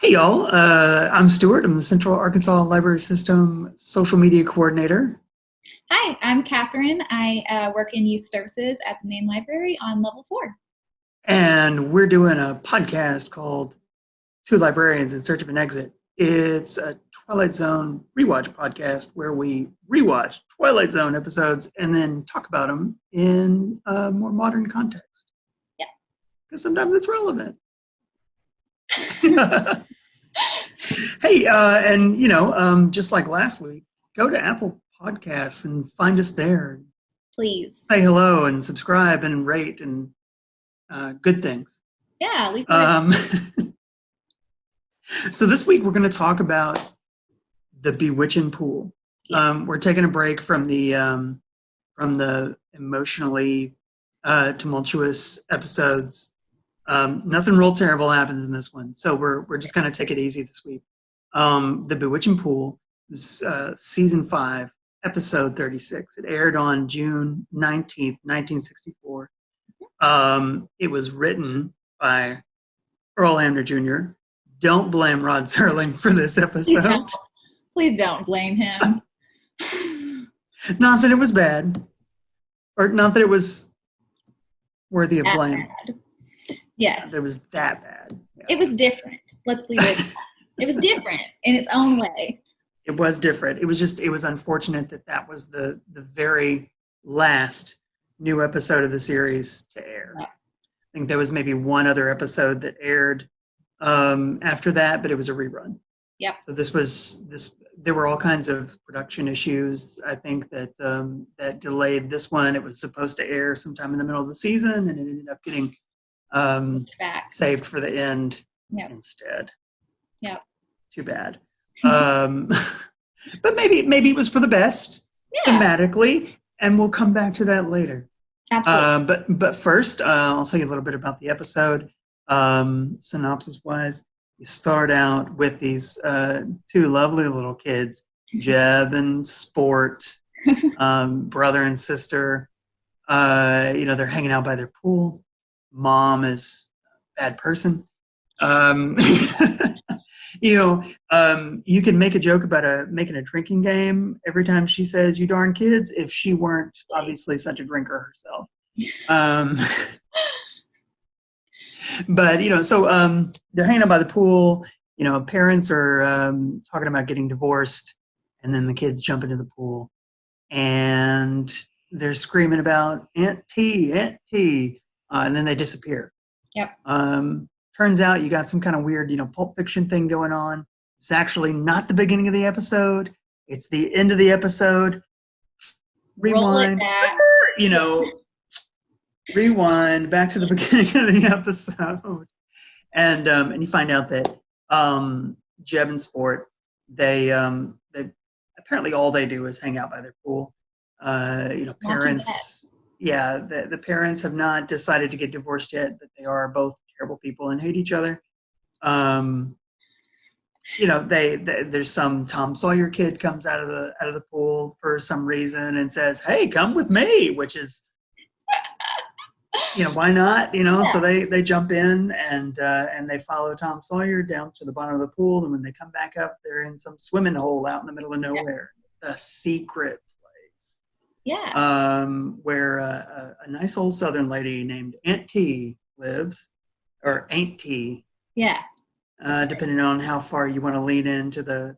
Hey y'all, I'm Stuart. I'm the Central Arkansas Library System social media coordinator. Hi, I'm Catherine. I work in youth services at the main library on level 4. And we're doing a podcast called Two Librarians in Search of an Exit. It's a Twilight Zone rewatch podcast where we rewatch Twilight Zone episodes and then talk about them in a more modern context. Yeah. Because sometimes it's relevant. Hey, just like last week, go to Apple Podcasts and find us there. Please. Say hello and subscribe and rate and good things. Yeah. So this week we're going to talk about the Bewitchin Pool. Yeah. We're taking a break from the emotionally tumultuous episodes. Nothing real terrible happens in this one, so we're just going to take it easy this week. The Bewitching Pool is season 5, episode 36. It aired on June 19th, 1964. It was written by Earl Hamner Jr. Don't blame Rod Serling for this episode. No, please don't blame him. Not that it was bad, or not that it was worthy of blame. Bad. Yes. It was that bad. Yeah. It was different. Let's leave it. It was different in its own way. It was different. It was unfortunate that was the very last new episode of the series to air. Yeah. I think there was maybe one other episode that aired after that, but it was a rerun. Yep. So there were all kinds of production issues, I think, that delayed this one. It was supposed to air sometime in the middle of the season, and it ended up getting saved for the end instead. Yeah. Too bad. But maybe it was for the best thematically, and we'll come back to that later. Absolutely. But first, I'll tell you a little bit about the episode. Synopsis-wise, you start out with these two lovely little kids, Jeb and Sport, brother and sister. They're hanging out by their pool. Mom is a bad person. You can make a joke about making a drinking game every time she says "you darn kids" if she weren't obviously such a drinker herself. So they're hanging out by the pool. Parents are talking about getting divorced, and then the kids jump into the pool, and they're screaming about Aunt T, and then they disappear. Yep. Turns out you got some kind of weird, Pulp Fiction thing going on. It's actually not the beginning of the episode. It's the end of the episode. Rewind. Rewind back to the beginning of the episode. And you find out that Jeb and Sport, they apparently all they do is hang out by their pool. Parents. Yeah, the parents have not decided to get divorced yet, but they are both terrible people and hate each other. There's some Tom Sawyer kid comes out of the pool for some reason and says, "Hey, come with me," which is, why not? So they jump in and they follow Tom Sawyer down to the bottom of the pool, and when they come back up, they're in some swimming hole out in the middle of nowhere, a secret. Yeah. Where a nice old Southern lady named Aunt T lives, or Aunt T. Yeah. Depending on how far you want to lean into the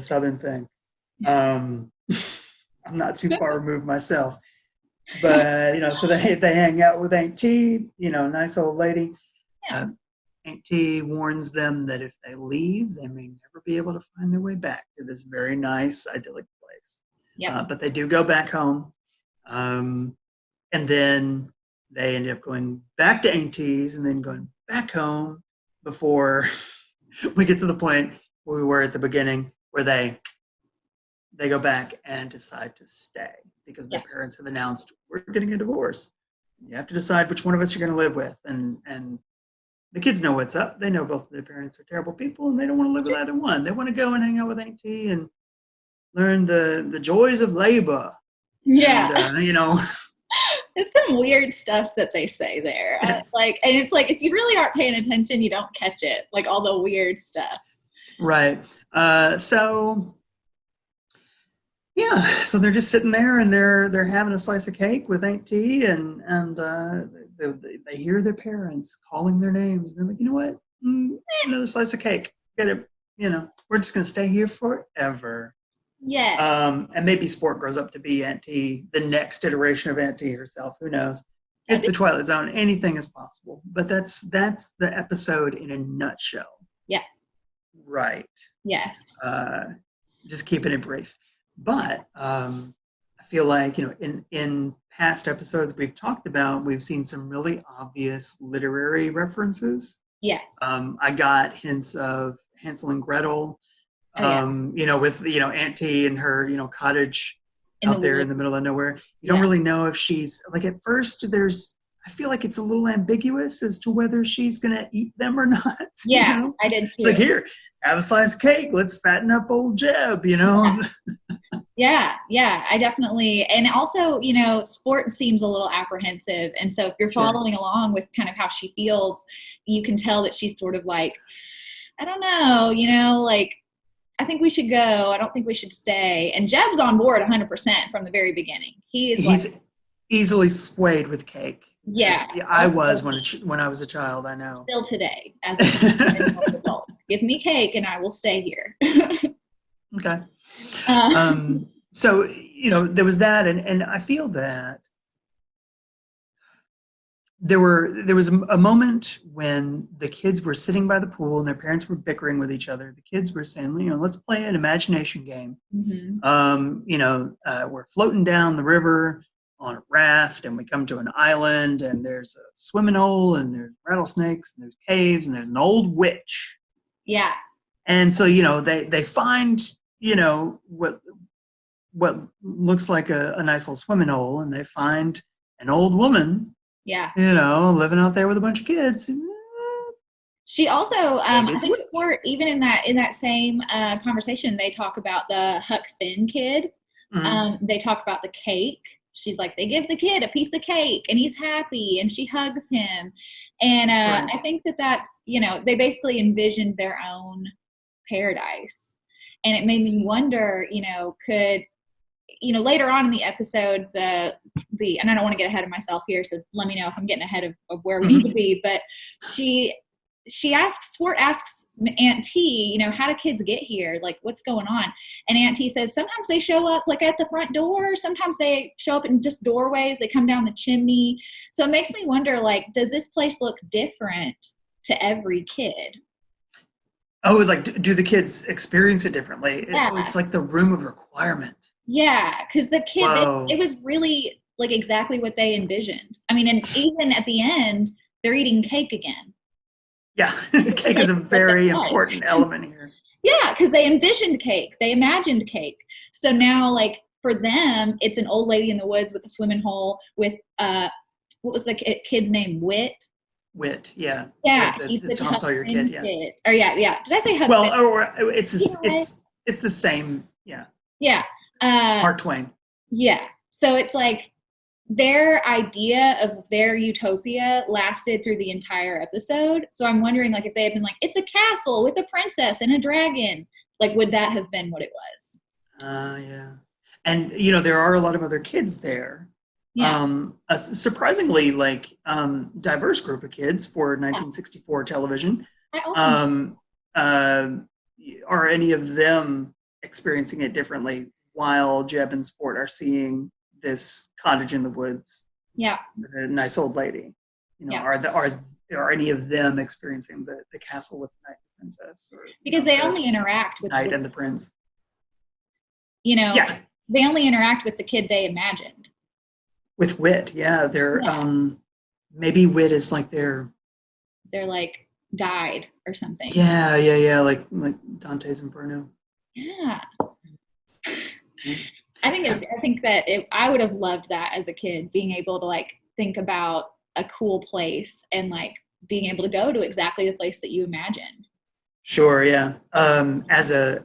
Southern thing. I'm not too far removed myself, but so they hang out with Aunt T. Nice old lady. Yeah. Aunt T warns them that if they leave, they may never be able to find their way back to this very nice, idyllic place. Yeah. But they do go back home, and then they end up going back to Aunt T's and then going back home before we get to the point where we were at the beginning, where they go back and decide to stay because their parents have announced, "We're getting a divorce. You have to decide which one of us you're going to live with." And the kids know what's up. They know both of their parents are terrible people, and they don't want to live with either one. They want to go and hang out with Aunt T and learn the joys of labor. Yeah. And, It's some weird stuff that they say there. Yes. And it's like, if you really aren't paying attention, you don't catch it. Like all the weird stuff. Right. So yeah, so they're just sitting there and they're having a slice of cake with Aunt T, and they hear their parents calling their names. And they're like, you know what? Another slice of cake. Get it? We're just gonna stay here forever. Yes. And maybe Sport grows up to be Aunt T, the next iteration of Aunt T herself. Who knows? It's the Twilight Zone. Anything is possible. But that's the episode in a nutshell. Yeah. Right. Yes. Just keeping it brief. But I feel like, in past episodes we've talked about, we've seen some really obvious literary references. Yes. I got hints of Hansel and Gretel, with, Aunt T and her, cottage out there in the middle of nowhere. You don't really know if she's, like, at first I feel like it's a little ambiguous as to whether she's going to eat them or not. Yeah, I did too. Like, here, have a slice of cake. Let's fatten up old Jeb, Yeah, I definitely. And also, Sport seems a little apprehensive. And so if you're following along with kind of how she feels, you can tell that she's sort of like, I don't know, like, I think we should go. I don't think we should stay. And Jeb's on board 100% from the very beginning. He's easily swayed with cake. Yeah. I was when I was a child, I know. Still today, as an adult. Give me cake and I will stay here. Okay. So, there was that, and I feel that there was a moment when the kids were sitting by the pool and their parents were bickering with each other. The kids were saying, let's play an imagination game. Mm-hmm. We're floating down the river on a raft, and we come to an island, and there's a swimming hole, and there's rattlesnakes, and there's caves, and there's an old witch. Yeah. And so, they find, what looks like a nice little swimming hole, and they find an old woman, living out there with a bunch of kids. She also, I think even in that same conversation, they talk about the Huck Finn kid. Mm-hmm. They talk about the cake. She's like, they give the kid a piece of cake and he's happy, and she hugs him. And I think that's, they basically envisioned their own paradise. And it made me wonder, could, later on in the episode, and I don't want to get ahead of myself here, so let me know if I'm getting ahead of where we need to be, but Sport asks Aunt T, how do kids get here? Like, what's going on? And Aunt T says, sometimes they show up like at the front door. Sometimes they show up in just doorways. They come down the chimney. So it makes me wonder, like, does this place look different to every kid? Oh, like, do the kids experience it differently? Yeah. It's like the room of requirement. Yeah, because the kid, it was really like exactly what they envisioned. I mean, and even at the end, they're eating cake again. Yeah, cake is a very important element here. Yeah, because they envisioned cake. They imagined cake. So now, like, for them, it's an old lady in the woods with a swimming hole with, what was the kid's name? Wit, yeah. Yeah, the Tom Sawyer kid, yeah. Or yeah. Did I say Huck? Well, or it's the same, yeah. Yeah. Mark Twain. Yeah. So it's like their idea of their utopia lasted through the entire episode. So I'm wondering, like, if they had been like, it's a castle with a princess and a dragon, like, would that have been what it was? Yeah. And, there are a lot of other kids there. Yeah. A surprisingly, diverse group of kids for 1964 television. Are any of them experiencing it differently while Jeb and Sport are seeing this cottage in the woods? Yeah. With a nice old lady. Are any of them experiencing the castle with the knight and princess? Because they only interact with knight and the prince. Yeah. They only interact with the kid they imagined. With Wit, yeah. Maybe Wit is like their like guide or something. Yeah. Like Dante's Inferno. Yeah. I think that I would have loved that as a kid, being able to, like, think about a cool place and, like, being able to go to exactly the place that you imagined. Sure, yeah. As a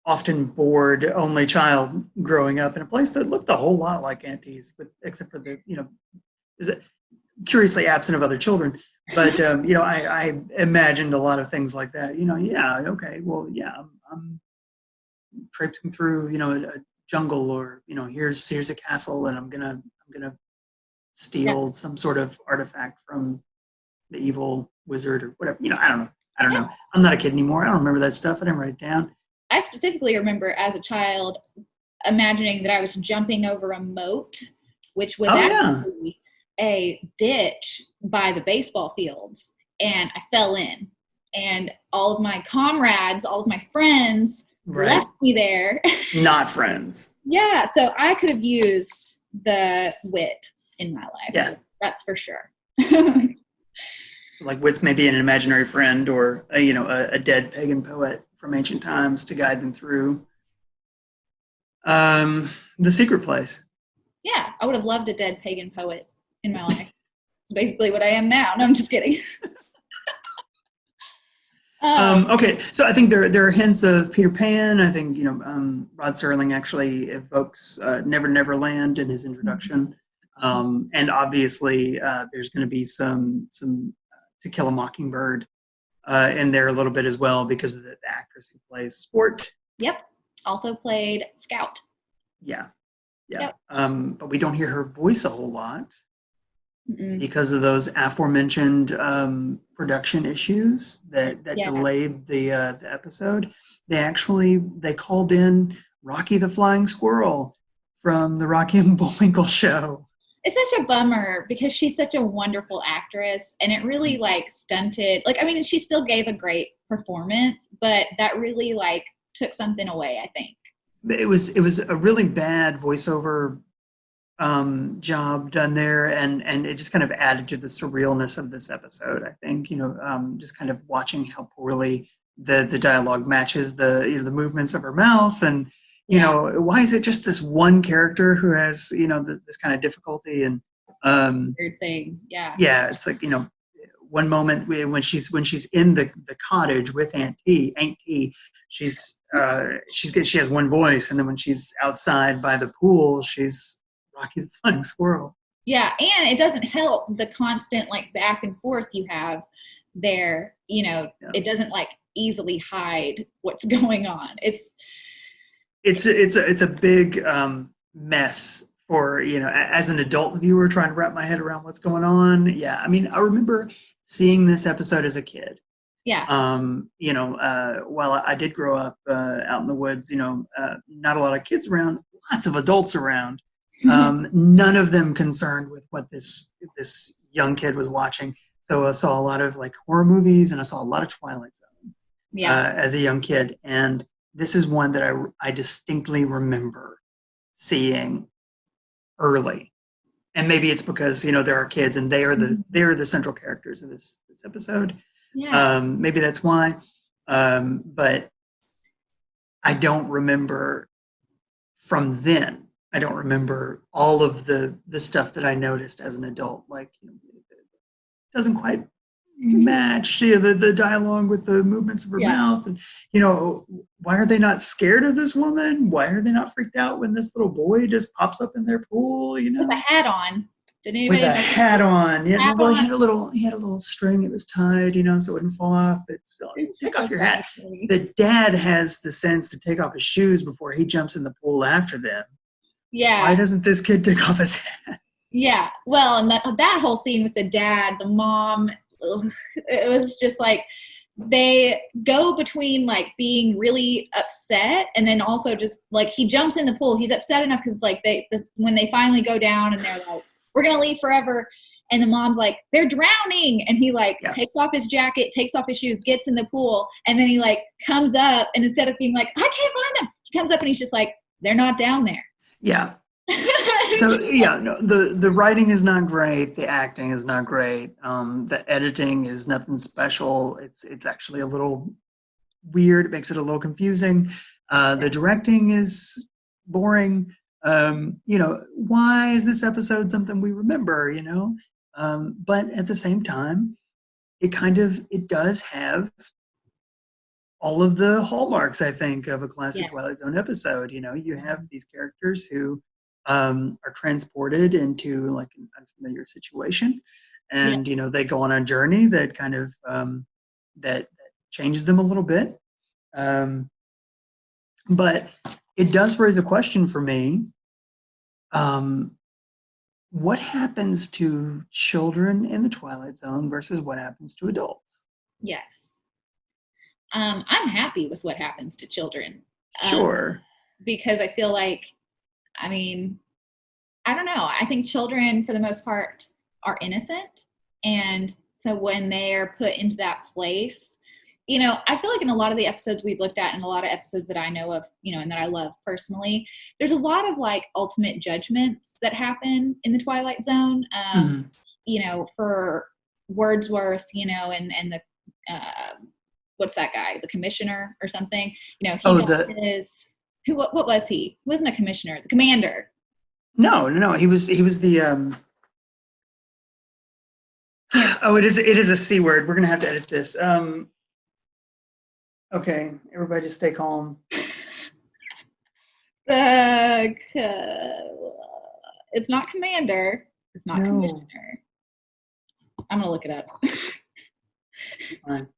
often bored only child growing up in a place that looked a whole lot like Auntie's, except for the, is it curiously absent of other children. But I imagined a lot of things like that. Yeah, okay, well, yeah, I'm traipsing through, a jungle, or here's a castle, and I'm gonna Yeah. steal some sort of artifact from the evil wizard or whatever. I don't Yeah. know. I'm not a kid anymore. I don't remember that stuff. I didn't write it down. I specifically remember as a child imagining that I was jumping over a moat, which was Oh yeah, actually a ditch by the baseball fields. And I fell in. And all of my comrades, all of my friends right. left me there. Not friends. Yeah. So I could have used the wit in my life. Yeah. That's for sure. Like wits may be an imaginary friend, or a dead pagan poet from ancient times to guide them through the secret place. Yeah. I would have loved a dead pagan poet in my life. It's basically what I am now. No, I'm just kidding. Okay, so I think there are hints of Peter Pan. I think Rod Serling actually evokes Never Never Land in his introduction, and obviously there's going to be some To Kill a Mockingbird in there a little bit as well, because of the actress who plays Sport. Yep. Also played Scout. Yeah. Yep. But we don't hear her voice a whole lot. Mm-mm. Because of those aforementioned production issues that delayed the episode. They called in Rocky the Flying Squirrel from the Rocky and Bullwinkle show. It's such a bummer because she's such a wonderful actress, and it really stunted. She still gave a great performance, but that really took something away, I think. It was a really bad voiceover job done there, and it just kind of added to the surrealness of this episode. I think just kind of watching how poorly the dialogue matches the movements of her mouth, and why is it just this one character who has this kind of difficulty, and weird thing. Yeah, it's like one moment when she's in the cottage with Aunt T, she has one voice, and then when she's outside by the pool, she's Rocky the Flying Squirrel. Yeah, and it doesn't help the constant back and forth you have there. It doesn't easily hide what's going on. It's a big mess for as an adult viewer trying to wrap my head around what's going on. Yeah, I mean, I remember seeing this episode as a kid. Yeah. While I did grow up out in the woods, not a lot of kids around, lots of adults around. None of them concerned with what this young kid was watching. So I saw a lot of horror movies, and I saw a lot of Twilight Zone as a young kid. And this is one that I distinctly remember seeing early. And maybe it's because there are kids, and they are the central characters of this episode. Yeah. Maybe that's why. But I don't remember from then. I don't remember all of the stuff that I noticed as an adult. It doesn't quite match the dialogue with the movements of her mouth. And, why are they not scared of this woman? Why are they not freaked out when this little boy just pops up in their pool? With a hat on. With a hat on. Yeah. Well, he had a little string. It was tied, so it wouldn't fall off. But still, take off your hat. The dad has the sense to take off his shoes before he jumps in the pool after them. Yeah. Why doesn't this kid take off his hat? Yeah. Well, and that whole scene with the dad, the mom, it was just they go between being really upset, and then also just he jumps in the pool. He's upset enough because when they finally go down and they're like, we're going to leave forever. And the mom's like, they're drowning. And he takes off his jacket, takes off his shoes, gets in the pool. And then he comes up, and instead of being I can't find them, he comes up and he's just they're not down there. Yeah. So no, the writing is not great. The acting is not great. The editing is nothing special. It's actually a little weird. It makes it a little confusing. The directing is boring. Why is this episode something we remember? But at the same time, it does have all of the hallmarks, I think, of a classic Yeah. Twilight Zone episode. You have these characters who are transported into like an unfamiliar situation, Yeah. and they go on a journey that kind of that changes them a little bit. But it does raise a question for me. What happens to children in the Twilight Zone versus what happens to adults? Yes. I'm happy with what happens to children. Sure. Because I feel like, I mean, I don't know. I think children, for the most part, are innocent. And so when they're put into that place, I feel like in a lot of the episodes we've looked at and a lot of episodes that I know of, and that I love personally, there's a lot of like ultimate judgments that happen in the Twilight Zone. For Wordsworth, and the, what's that guy, the commissioner or something, he what was he? He wasn't a commissioner, the commander. No. He was the oh, it is a C word. We're gonna have to edit this. Okay, everybody just stay calm. It's not commander. It's not commissioner. I'm gonna look it up. Fine.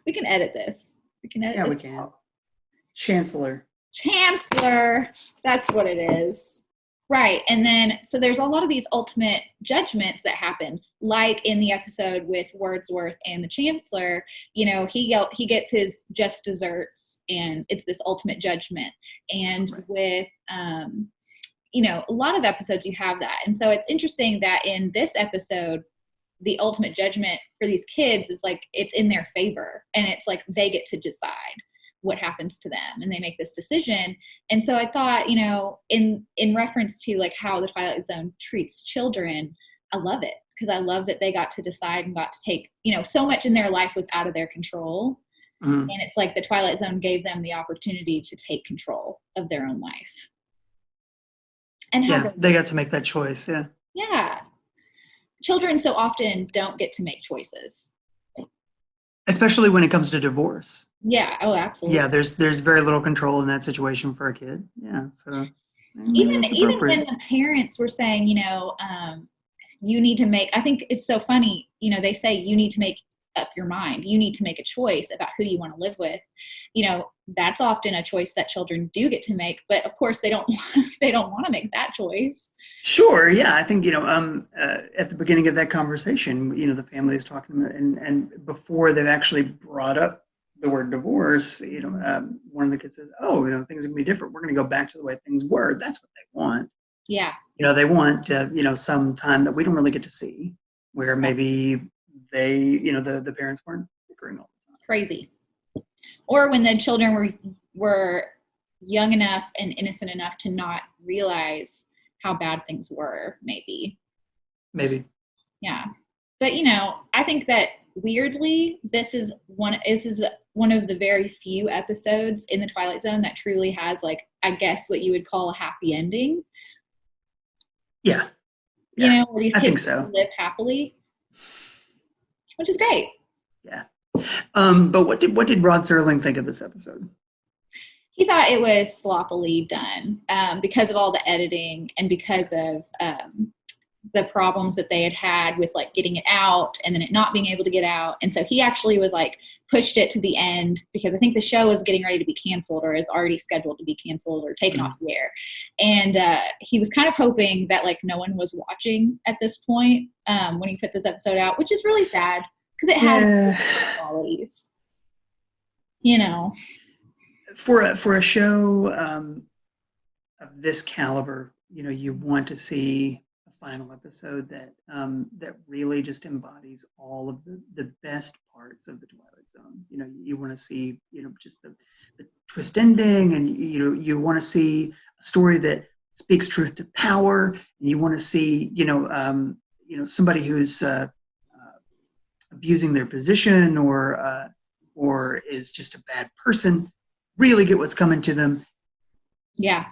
We can edit this. We can edit this. Yeah, we can. Chancellor. That's what it is. Right. And then, so there's a lot of these ultimate judgments that happen, like in the episode with Wordsworth and the Chancellor, he gets his just desserts and it's this ultimate judgment. And right. With, a lot of episodes you have that. And so it's interesting that in this episode, the ultimate judgment for these kids is like, it's in their favor and it's like, they get to decide what happens to them and they make this decision. And so I thought, in reference to like how the Twilight Zone treats children, I love it because I love that they got to decide and got to take, so much in their life was out of their control. Mm-hmm. And it's like the Twilight Zone gave them the opportunity to take control of their own life. And they got to make that choice. Yeah. Yeah. Children so often don't get to make choices. Especially when it comes to divorce. Yeah. Oh, absolutely. Yeah. There's very little control in that situation for a kid. Yeah. So even when the parents were saying, you need to make, I think it's so funny, they say you need to make up your mind. You need to make a choice about who you want to live with. That's often a choice that children do get to make, but of course they don't want to make that choice. Sure. Yeah. I think, at the beginning of that conversation, the family is talking and before they've actually brought up the word divorce, one of the kids says, oh, things are gonna be different. We're going to go back to the way things were. That's what they want. Yeah. They want, some time that we don't really get to see where maybe they, the parents weren't bickering all the time. Crazy. Or when the children were young enough and innocent enough to not realize how bad things were, maybe. Yeah. But, I think that weirdly, this is one of the very few episodes in the Twilight Zone that truly has, like, I guess what you would call a happy ending. Yeah. Where these kids so. Live happily, which is great. Yeah. But what did Rod Serling think of this episode? He thought it was sloppily done because of all the editing and because of the problems that they had with like getting it out and then it not being able to get out. And so he actually was like pushed it to the end because I think the show was getting ready to be canceled or is already scheduled to be canceled or taken off the air. And he was kind of hoping that like no one was watching at this point when he put this episode out, which is really sad because it has qualities, For a show of this caliber, you want to see a final episode that really just embodies all of the best parts of the Twilight Zone. You want to see just the twist ending, and you want to see a story that speaks truth to power, and you want to see somebody who's abusing their position or is just a bad person really get what's coming to them. Yeah.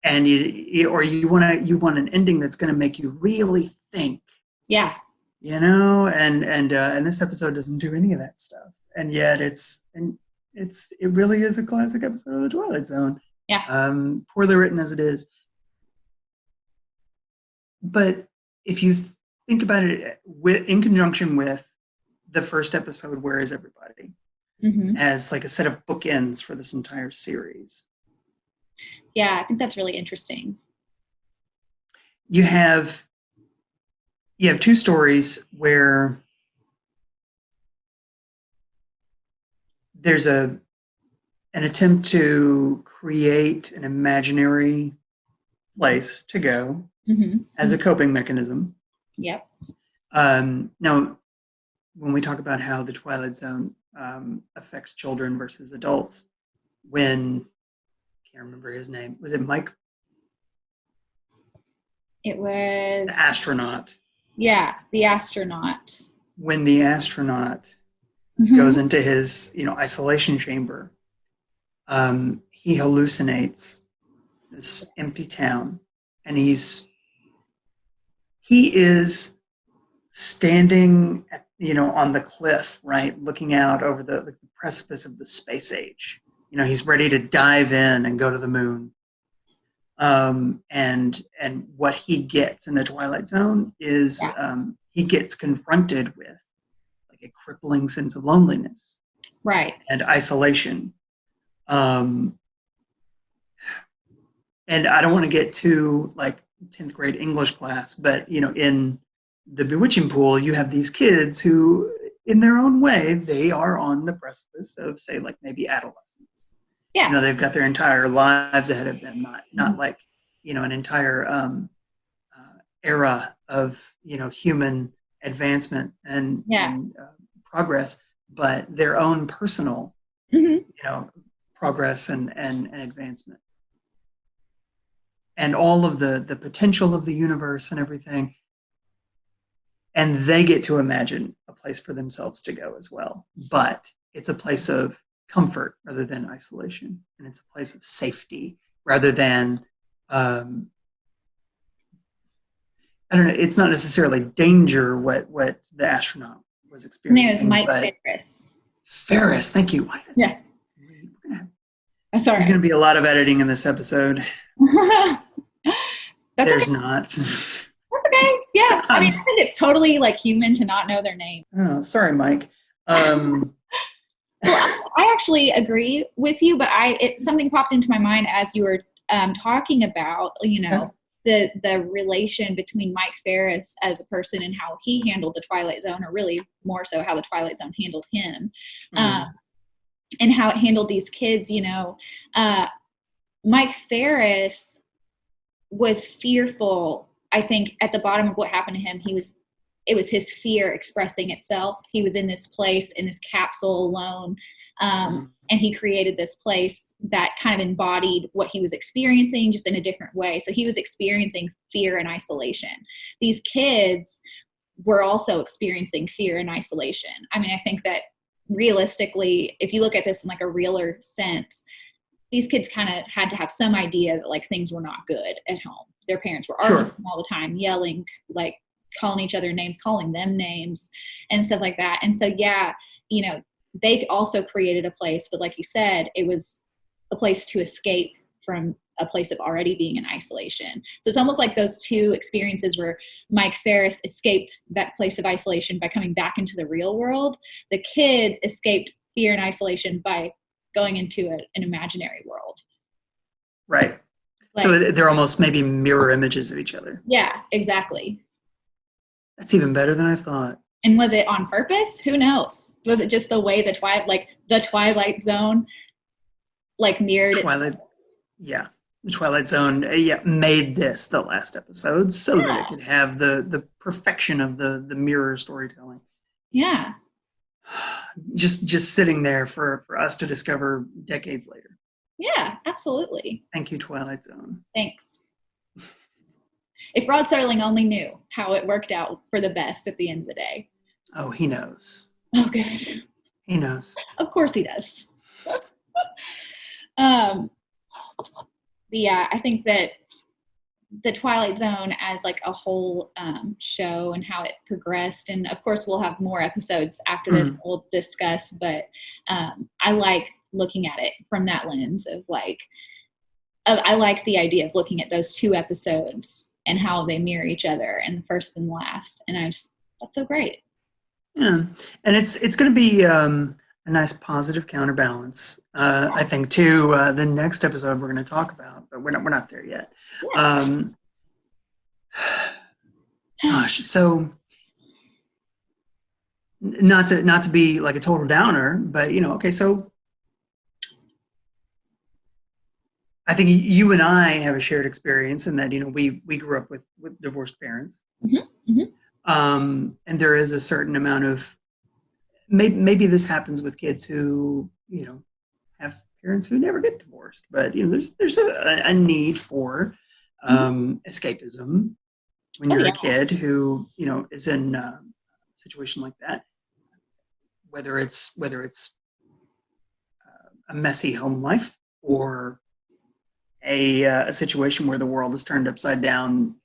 And you want an ending that's going to make you really think. Yeah. And this episode doesn't do any of that stuff. And yet it's it really is a classic episode of the Twilight Zone. Yeah. Poorly written as it is. But if you think about it in conjunction with the first episode, Where Is Everybody? Mm-hmm. As like a set of bookends for this entire series. Yeah, I think that's really interesting. You have two stories where there's an attempt to create an imaginary place to go as a coping mechanism. Yep. Now, when we talk about how the Twilight Zone affects children versus adults, when I can't remember his name, was it Mike? It was the astronaut. Yeah, the astronaut. When the astronaut goes into his, isolation chamber, he hallucinates this empty town, and he is standing at, on the cliff, right, looking out over the precipice of the space age. He's ready to dive in and go to the moon. And what he gets in the Twilight Zone is he gets confronted with like a crippling sense of loneliness, right, and isolation. And I don't want to get too like 10th grade English class, but in the Bewitching Pool, you have these kids who, in their own way, they are on the precipice of, say, like maybe adolescence. Yeah. They've got their entire lives ahead of them, not like, an entire era of, human advancement and progress, but their own personal, progress and advancement. And all of the potential of the universe and everything. And they get to imagine a place for themselves to go as well. But it's a place of comfort rather than isolation. And it's a place of safety rather than, I don't know, it's not necessarily danger what the astronaut was experiencing. His name is Mike Ferris. Ferris, thank you. Yeah. There's going to be a lot of editing in this episode. There's not. That's okay. Yeah. I mean, I think it's totally like human to not know their name. Oh, sorry, Mike. Well, I actually agree with you, but something popped into my mind as you were talking about, the relation between Mike Ferris as a person and how he handled the Twilight Zone, or really more so how the Twilight Zone handled him, and how it handled these kids. Mike Ferris was fearful. I think at the bottom of what happened to him, it was his fear expressing itself. He was in this place, in this capsule alone. And he created this place that kind of embodied what he was experiencing, just in a different way. So he was experiencing fear and isolation. These kids were also experiencing fear and isolation. I mean, I think that realistically, if you look at this in like a realer sense, these kids kind of had to have some idea that like things were not good at home. Their parents were arguing all the time, yelling, like calling each other names, calling them names and stuff like that. And so, they also created a place, but like you said, it was a place to escape from a place of already being in isolation. So it's almost like those two experiences where Mike Ferris escaped that place of isolation by coming back into the real world. The kids escaped fear and isolation by going into an imaginary world. Right. So they're almost maybe mirror images of each other. Yeah, exactly. That's even better than I thought. And was it on purpose? Who knows? Was it just the way the Twilight Zone mirrored it? Yeah. The Twilight Zone made this the last episode so that it could have the perfection of the mirror storytelling. Yeah. Just sitting there for us to discover decades later. Yeah, absolutely. Thank you, Twilight Zone. Thanks. If Rod Serling only knew how it worked out for the best at the end of the day. Oh, he knows. Oh, good. He knows. Of course he does. I think that the Twilight Zone as like a whole show and how it progressed, and of course we'll have more episodes after this we'll discuss, but I like looking at it from that lens of like, I like the idea of looking at those 2 episodes and how they mirror each other, and first and last. And that's so great. Yeah, and it's going to be a nice positive counterbalance, I think, to the next episode we're going to talk about, but we're not there yet. Yeah. Gosh, so not to be like a total downer, but okay, so I think you and I have a shared experience in that we grew up with divorced parents, and there is a certain amount of maybe this happens with kids who have parents who never get divorced, but there's a need for escapism when you're a kid who is in a situation like that, whether it's a messy home life or a situation where the world is turned upside down,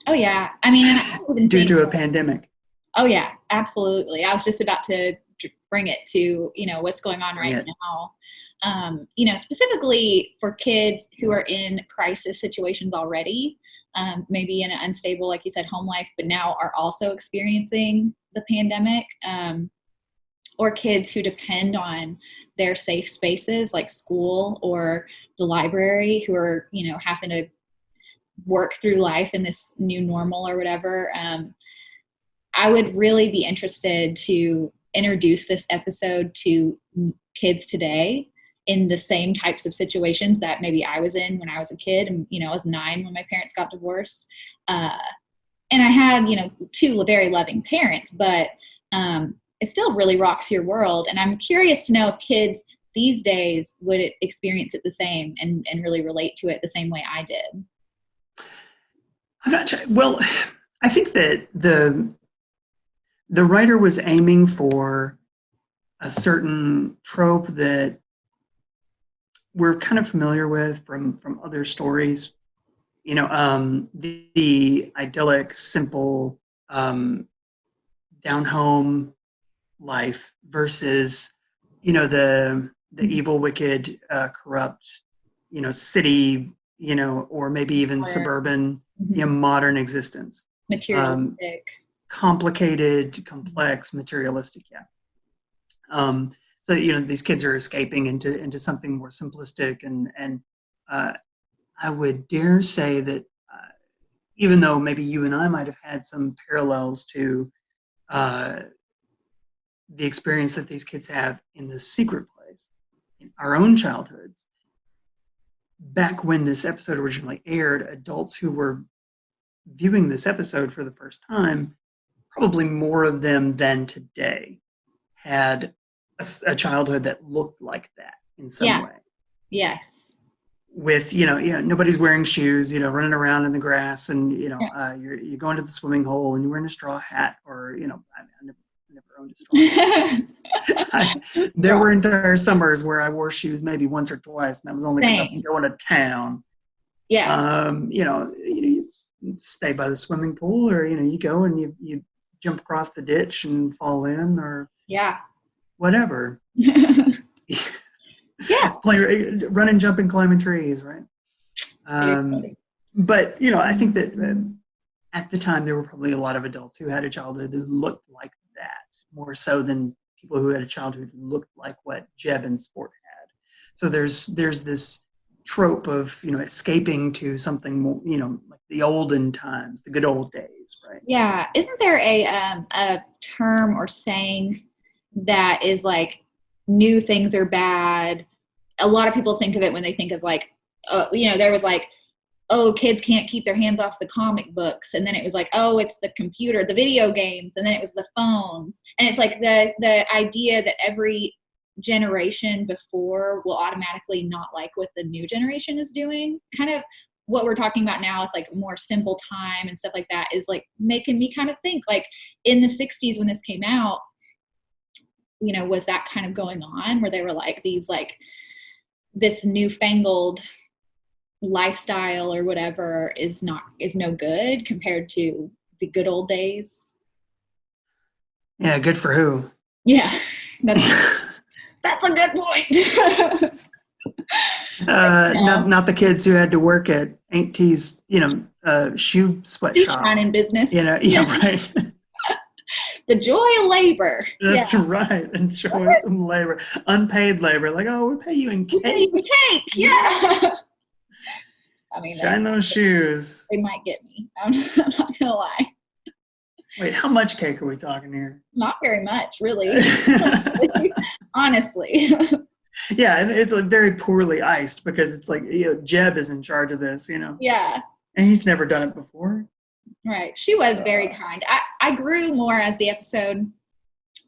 Oh yeah, I mean, due to a pandemic. Oh yeah, absolutely. I was just about to bring it to what's going on right now. Specifically for kids who are in crisis situations already, maybe in an unstable, like you said, home life, but now are also experiencing the pandemic, or kids who depend on their safe spaces like school or the library, who are having to work through life in this new normal or whatever. I would really be interested to introduce this episode to kids today in the same types of situations that maybe I was in when I was a kid. And, I was 9 when my parents got divorced. And I had, 2 very loving parents, but it still really rocks your world. And I'm curious to know if kids these days would experience it the same and really relate to it the same way I did. I'm not sure. Well, I think that the writer was aiming for a certain trope that we're kind of familiar with from other stories. The idyllic, simple, down home life versus, the evil, wicked, corrupt, city, or maybe even suburban, modern existence. Materialistic. Complicated, complex, materialistic, so these kids are escaping into something more simplistic, and I would dare say that even though maybe you and I might have had some parallels to the experience that these kids have in the secret place in our own childhoods, back when this episode originally aired, adults who were viewing this episode for the first time, probably more of them than today, had a childhood that looked like that in some way. Yes. With nobody's wearing shoes, running around in the grass, and you go into the swimming hole and you're wearing a straw hat, or I never owned a straw hat. There were entire summers where I wore shoes maybe once or twice, and that was only because I was going to town. Yeah. You stay by the swimming pool, or you go and you jump across the ditch and fall in, or whatever. Running, jumping, climbing trees, right? But I think that at the time there were probably a lot of adults who had a childhood that looked like that, more so than people who had a childhood who looked like what Jeb and Sport had. So there's this trope of escaping to something more, like the olden times, the good old days, right? Yeah. Isn't there a term or saying that is like, new things are bad? A lot of people think of it when they think of like, there was like, oh, kids can't keep their hands off the comic books, and then it was like, oh, it's the computer, the video games, and then it was the phones, and it's like the idea that every generation before will automatically not like what the new generation is doing. Kind of what we're talking about now with like more simple time and stuff like that is like making me kind of think like in the 60s when this came out, was that kind of going on where they were like these like this newfangled lifestyle or whatever is no good compared to the good old days? Yeah, good for who? Yeah, that's That's a good point. Not the kids who had to work at Aunt T's, shoe sweatshop. In business. Yeah, right. The joy of labor. That's right. Enjoy some labor. Unpaid labor. Like, oh, we'll pay you in cake. We pay you in cake. Yeah. I mean, shine those shoes. They might get me. I'm not gonna lie. Wait, how much cake are we talking here? Not very much, really. Honestly. Yeah, it's like very poorly iced because it's like, Jeb is in charge of this, Yeah. And he's never done it before. Right. She was very kind. I grew more as the episode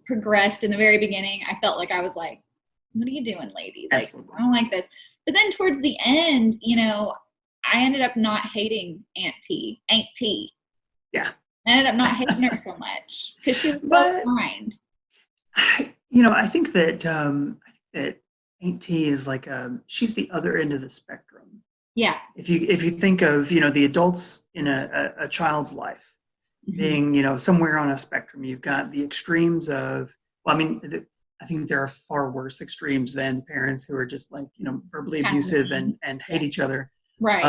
progressed. In the very beginning, I felt like I was like, what are you doing, lady? Like, Absolutely. I don't like this. But then towards the end, I ended up not hating Aunt T. Yeah. I ended up not hating her so much because she was so kind. I think that Aunt T is like she's the other end of the spectrum. Yeah. If you think of the adults in a child's life being somewhere on a spectrum, you've got the extremes of I think there are far worse extremes than parents who are just like verbally abusive and hate each other. Right.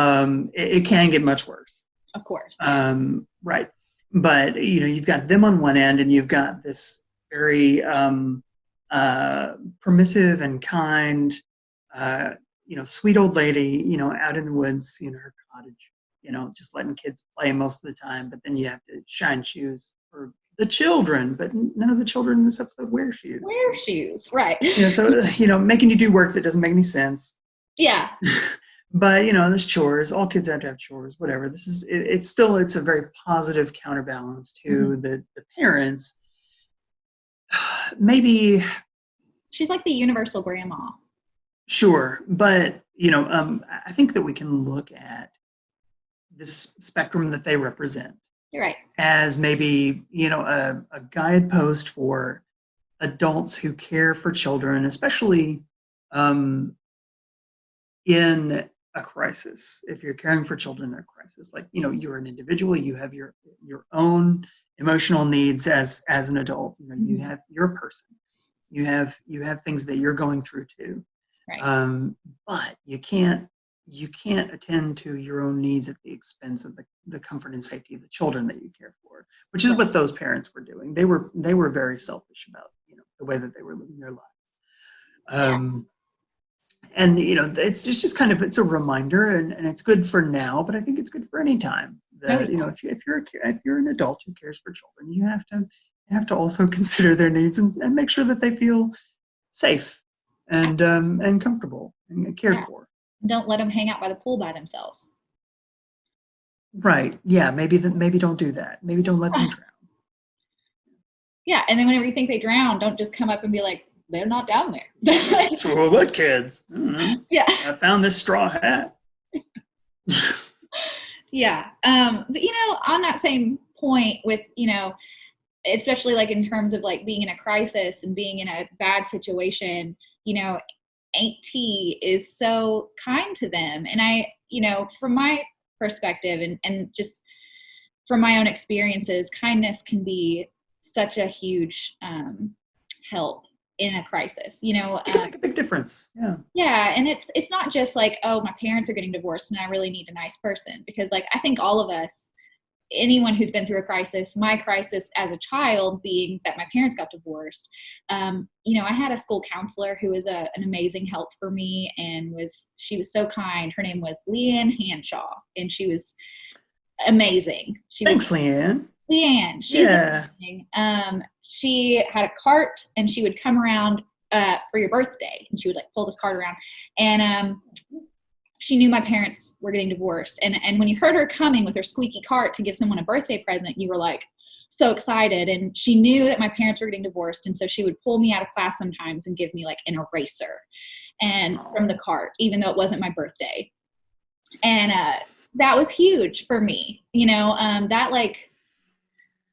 It can get much worse. Of course. Right. But you've got them on one end, and you've got this very permissive and kind, sweet old lady, out in the woods, her cottage, just letting kids play most of the time. But then you have to shine shoes for the children, but none of the children in this episode wear shoes. Right. So making you do work that doesn't make any sense. Yeah. But there's chores. All kids have to have chores. Whatever. It's a very positive counterbalance to the parents. Maybe she's like the universal grandma. Sure, but I think that we can look at this spectrum that they represent. You're right. As maybe a guidepost for adults who care for children, especially in a crisis. If you're caring for children in a crisis, like you're an individual, you have your own emotional needs as an adult. You're a person. You have things that you're going through too. Right. But you can't attend to your own needs at the expense of the comfort and safety of the children that you care for, which is what those parents were doing. They were very selfish about the way that they were living their lives. And it's just kind of, it's a reminder, and it's good for now, but I think it's good for any time that if you're an adult who cares for children, you have to also consider their needs and make sure that they feel safe and comfortable and cared for. Don't let them hang out by the pool by themselves. Right. Yeah. Maybe don't do that. Maybe don't let them drown. Yeah. And then whenever you think they drown, don't just come up and be like, they're not down there. So what kids? I don't know. Yeah. I found this straw hat. Yeah. But on that same point with, especially like in terms of like being in a crisis and being in a bad situation, Aunt T is so kind to them. And I, from my perspective and just from my own experiences, kindness can be such a huge help in a crisis. It can make a big difference. Yeah. And it's not just like, oh, my parents are getting divorced and I really need a nice person, because like I think all of us, anyone who's been through a crisis, my crisis as a child being that my parents got divorced, I had a school counselor who was an amazing help for me, and she was so kind. Her name was Leanne Hanshaw, and she was amazing. Thanks, Leanne. Leanne, she's amazing. She had a cart, and she would come around for your birthday, and she would like pull this cart around, and she knew my parents were getting divorced. And when you heard her coming with her squeaky cart to give someone a birthday present, you were like so excited. And she knew that my parents were getting divorced. And so she would pull me out of class sometimes and give me like an eraser and from the cart, even though it wasn't my birthday. And that was huge for me. That like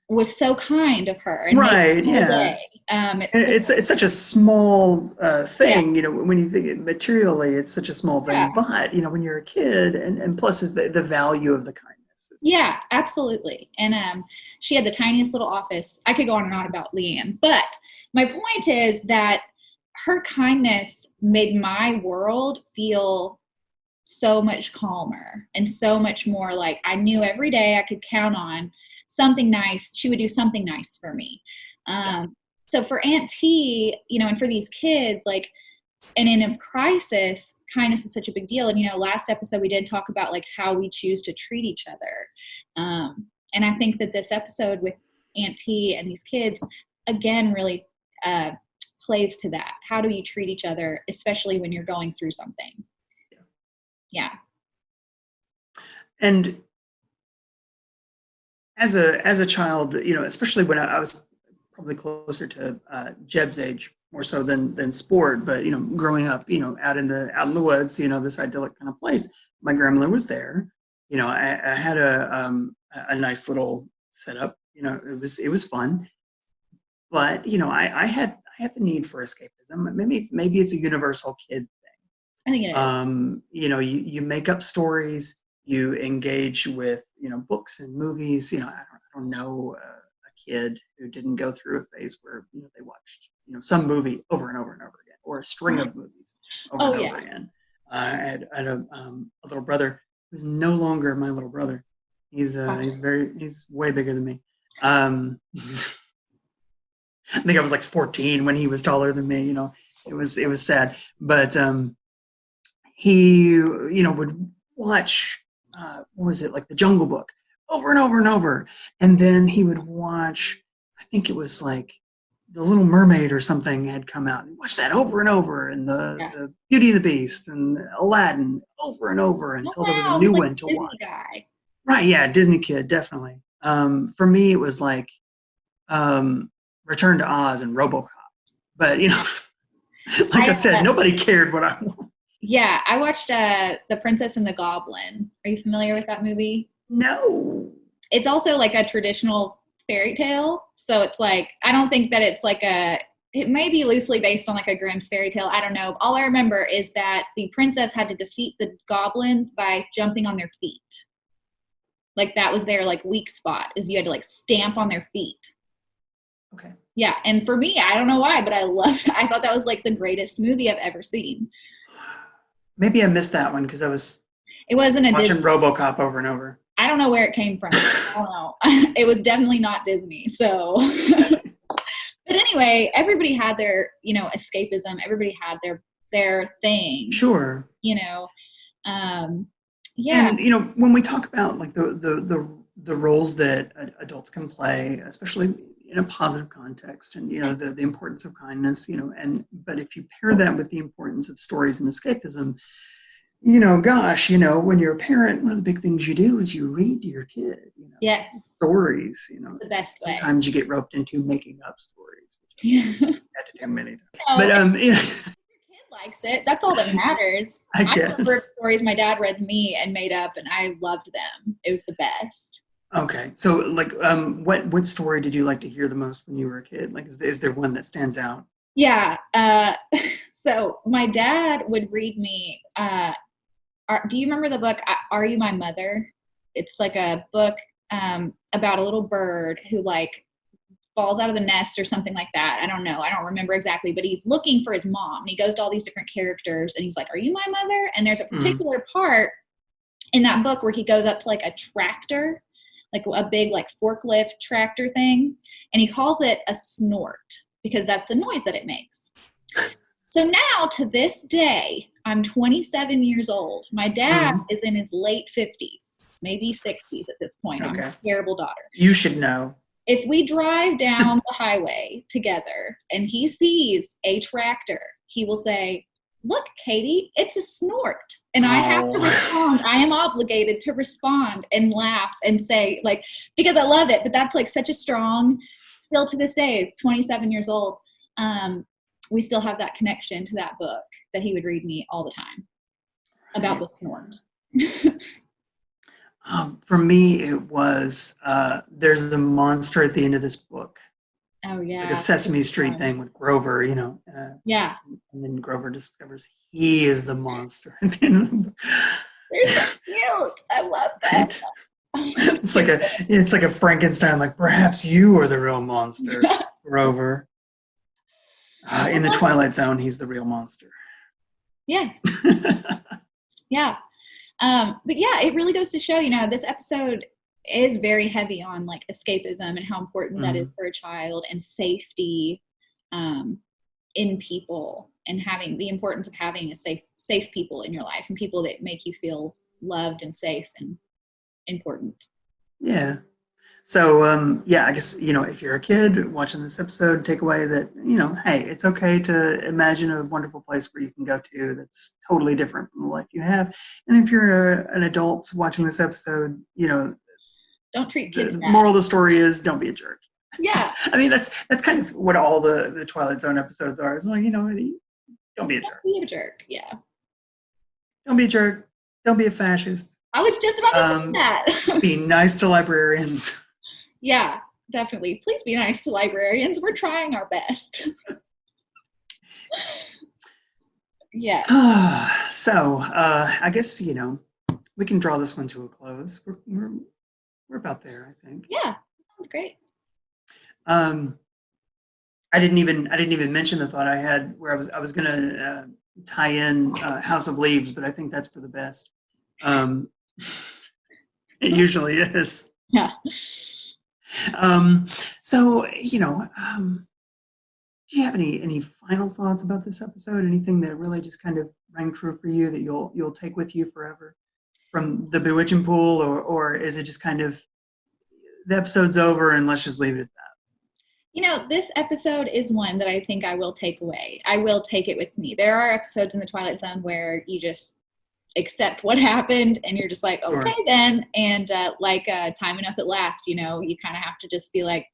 was so kind of her. And right. Yeah. It's such a small thing, when you think it materially, it's such a small thing, but when you're a kid, and plus is the value of the kindness. Yeah, absolutely. And she had the tiniest little office. I could go on and on about Leanne, but my point is that her kindness made my world feel so much calmer and so much more like I knew every day I could count on something nice. She would do something nice for me. So for Aunt T, and for these kids, like, and in a crisis, kindness is such a big deal. And, last episode we did talk about like how we choose to treat each other. And I think that this episode with Aunt T and these kids, again, really plays to that. How do you treat each other, especially when you're going through something? Yeah. And as a child, especially when I was probably closer to Jeb's age, more so than sport, but growing up, out in the woods, this idyllic kind of place. My grandmother was there. I had a nice little setup. It was fun, but I had the need for escapism. Maybe it's a universal kid thing. I think it is. You make up stories. You engage with books and movies. I don't know a kid who didn't go through a phase where they watched some movie over and over and over again, or a string of movies over and over again. I had a little brother who's no longer my little brother. He's way bigger than me. I think I was like 14 when he was taller than me. It was sad, but he would watch what was it, like The Jungle Book over and over and over, and then he would watch, I think it was like The Little Mermaid or something had come out, and watch that over and over, and the Beauty and the Beast and Aladdin over and over until there was a new one to watch. Guy. Right, yeah, Disney kid, definitely. For me, it was like Return to Oz and RoboCop. But, like I said, nobody cared what I want. Yeah, I watched The Princess and the Goblin. Are you familiar with that movie? No. It's also like a traditional fairy tale. So it's like, I don't think that it's like it may be loosely based on like a Grimm's fairy tale. I don't know. All I remember is that the princess had to defeat the goblins by jumping on their feet. Like that was their like weak spot, is you had to like stamp on their feet. Okay. Yeah. And for me, I don't know why, but I thought that was like the greatest movie I've ever seen. Maybe I missed that one because it wasn't watching RoboCop over and over. I don't know where it came from. I don't know. It was definitely not Disney. So, but anyway, everybody had their, escapism. Everybody had their thing. Sure. Yeah. And when we talk about like the roles that adults can play, especially in a positive context, and the importance of kindness, but if you pair that with the importance of stories and escapism, when you're a parent, one of the big things you do is you read to your kid, yes, stories, the best way. Sometimes you get roped into making up stories, which yeah. I had to do many times. Oh, but your kid likes it. That's all that matters. I guess. remember stories my dad read me and made up, and I loved them. It was the best. Okay, so like, what story did you like to hear the most when you were a kid? Like, is there one that stands out? Yeah. So my dad would read me. Do you remember the book Are You My Mother? It's like a book about a little bird who like falls out of the nest or something like that. I don't know. I don't remember exactly, but he's looking for his mom. And he goes to all these different characters and he's like, "Are you my mother?" And there's a particular part in that book where he goes up to like a tractor, like a big like forklift tractor thing, and he calls it a snort because that's the noise that it makes. So now to this day, I'm 27 years old. My dad is in his late 50s, maybe 60s at this point. Okay. I'm a terrible daughter. You should know. If we drive down the highway together and he sees a tractor, he will say, "Look, Katie, it's a snort." And I have to respond. I am obligated to respond and laugh and say, like, because I love it. But that's like such a strong, still to this day, 27 years old, we still have that connection to that book that he would read me all the time about the snort. For me, it was, there's a monster at the end of this book. Oh, yeah. It's like a Sesame Street thing with Grover, yeah. And then Grover discovers he is the monster at the end of the book. They're so cute. I love that. It's like a Frankenstein, like, perhaps you are the real monster, Grover. In the Twilight Zone, he's the real monster. Yeah. Yeah. But yeah, it really goes to show, this episode is very heavy on like escapism and how important that is for a child, and safety in people, and having the importance of having a safe people in your life, and people that make you feel loved and safe and important. Yeah. So, I guess, if you're a kid watching this episode, take away that, hey, it's okay to imagine a wonderful place where you can go to that's totally different from the life you have. And if you're an adult watching this episode, don't treat kids the bad. moral of the story is don't be a jerk. Yeah. I mean, that's kind of what all the Twilight Zone episodes are. It's like, don't be a jerk. Don't be a jerk, yeah. Don't be a jerk. Don't be a fascist. I was just about to say that. Be nice to librarians. Yeah, definitely. Please be nice to librarians. We're trying our best. Yeah. So, I guess, we can draw this one to a close. We're about there, I think. Yeah, sounds great. I didn't even mention the thought I had where I was gonna tie in House of Leaves, but I think that's for the best. It usually is. Yeah. So, do you have any final thoughts about this episode? Anything that really just kind of rang true for you that you'll take with you forever from the Bewitching Pool, or is it just kind of the episode's over and let's just leave it at that? This episode is one that I think I will take away. I will take it with me. There are episodes in the Twilight Zone where you just accept what happened and you're just like, okay, sure. Then. And Time Enough at Last, you kind of have to just be like,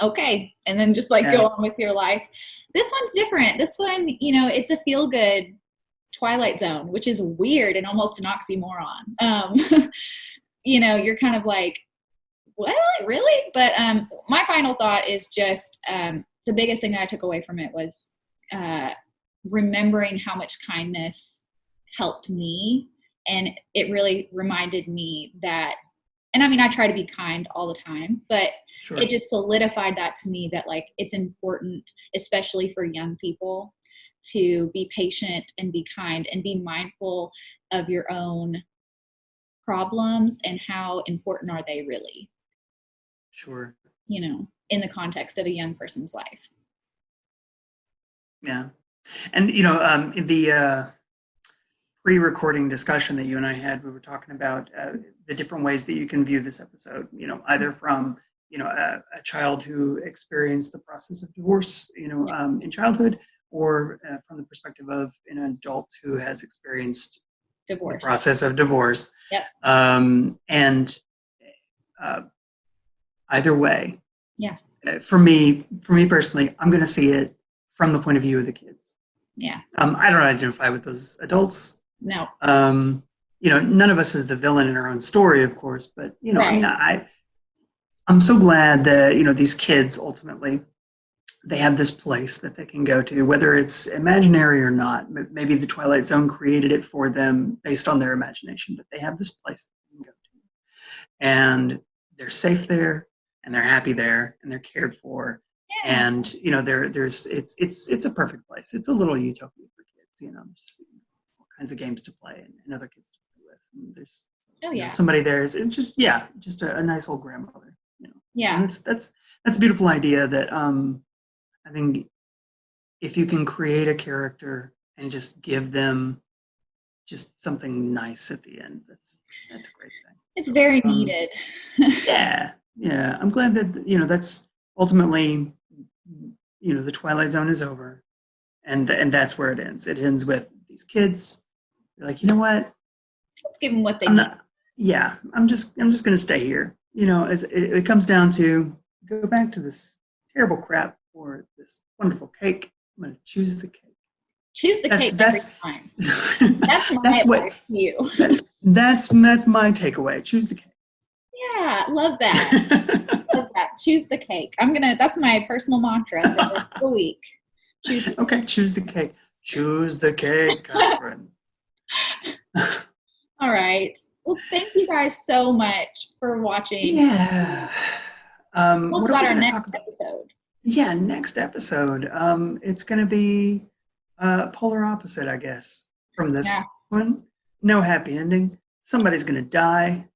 okay. And then just go on with your life. This one's different. This one, it's a feel good Twilight Zone, which is weird and almost an oxymoron. You're kind of like, what, really? But my final thought is just the biggest thing that I took away from it was remembering how much kindness helped me. And it really reminded me that, and I mean, I try to be kind all the time, but sure. It just solidified that to me that it's important, especially for young people, to be patient and be kind and be mindful of your own problems and how important are they really. Sure. In the context of a young person's life. Yeah. And, in the pre-recording discussion that you and I had, we were talking about the different ways that you can view this episode, either from, a child who experienced the process of divorce, in childhood, or from the perspective of an adult who has experienced divorce. The process of divorce. Yep. Either way, yeah. For me personally, I'm going to see it from the point of view of the kids. Yeah. I don't identify with those adults. No. None of us is the villain in our own story, of course, but right. I'm so glad that these kids ultimately they have this place that they can go to, whether it's imaginary or not. Maybe the Twilight Zone created it for them based on their imagination, but they have this place that they can go to, and they're safe there. And they're happy there, and they're cared for, and there's it's a perfect place. It's a little utopia for kids, there's all kinds of games to play and other kids to play with. And there's somebody there. It's just a nice old grandmother. Yeah, and that's a beautiful idea that I think if you can create a character and just give them just something nice at the end, that's a great thing. It's very needed. Yeah, I'm glad that that's ultimately the Twilight Zone is over, and that's where it ends. It ends with these kids. They're like, you know what? Let's give them what they need. I'm just going to stay here. As it comes down to go back to this terrible crap or this wonderful cake. I'm going to choose the cake. Choose the cake every time. That's my advice to you. That's my takeaway. Choose the cake. Yeah, love that. Love that. Choose the cake. That's my personal mantra for the week. Choose the cake. Choose the cake, Catherine. All right. Well, thank you guys so much for watching. Yeah. What about our next episode? Yeah, next episode. It's gonna be polar opposite, I guess, from this Yeah. one. No happy ending. Somebody's gonna die.